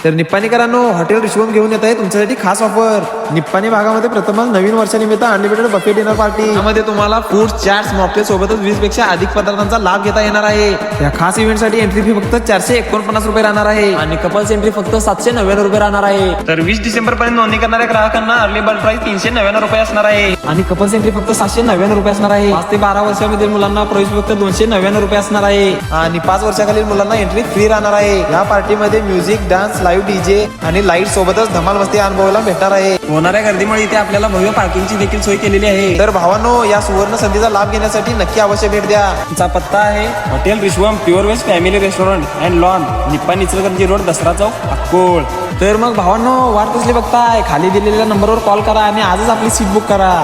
तर निप्पाणीकरांनो, हॉटेल रिश्वम घेऊन येत आहे तुमच्यासाठी खास ऑफर. निप्पाणी भागामध्ये प्रथमच नवीन वर्षानिमित्त अनलिमिटेड बफे डिनर पार्टी. यामध्ये तुम्हाला फूड चाट्स मॉकटेल सोबतच 20 पेक्षा अधिक पदार्थांचा लाभ घेता येणार आहे. या खास इव्हेंट साठी एंट्री फी फक्त 449 रुपये राहणार आहे आणि कपल्स एंट्री फक्त 799 रुपये राहणार आहे. तर 20 डिसेंबर पर्यंत नोंदणी करणाऱ्या ग्राहकांना अर्ली बर्ड प्राइस 399 रुपये असणार आहे. आणि कपल्स एंट्री फक्त 799 रुपये असणार आहे. 5 ते 12 वर्षामधील मुलांना प्रवेश फक्त 299 रुपये असणार आहे. आणि 5 वर्षाखालील मुलांना एंट्री फ्री राहणार आहे. या पार्टीमध्ये म्युझिक, डान्स, लाईव्ह डीजे आणि लाईट सोबतच धमाल मस्ती अनुभवायला भेटणार आहे. होणाऱ्या गर्दीमुळे इथे आपल्याला भव्य पार्किंगची देखील सोय केलेली आहे. तर भावांनो, या सुवर्ण संधीचा लाभ घेण्यासाठी नक्की अवश्य भेट द्या. तुमचा पत्ता आहे hotel Rishvam pure veg family restaurant and lawn, Nippani Ichalkaranji road, Dasara chowk, Akkol. तर मग भावांनो, वाट कसली बघताय? खाली दिलेल्या नंबरवर कॉल करा आणि आजच आपली सीट बुक करा.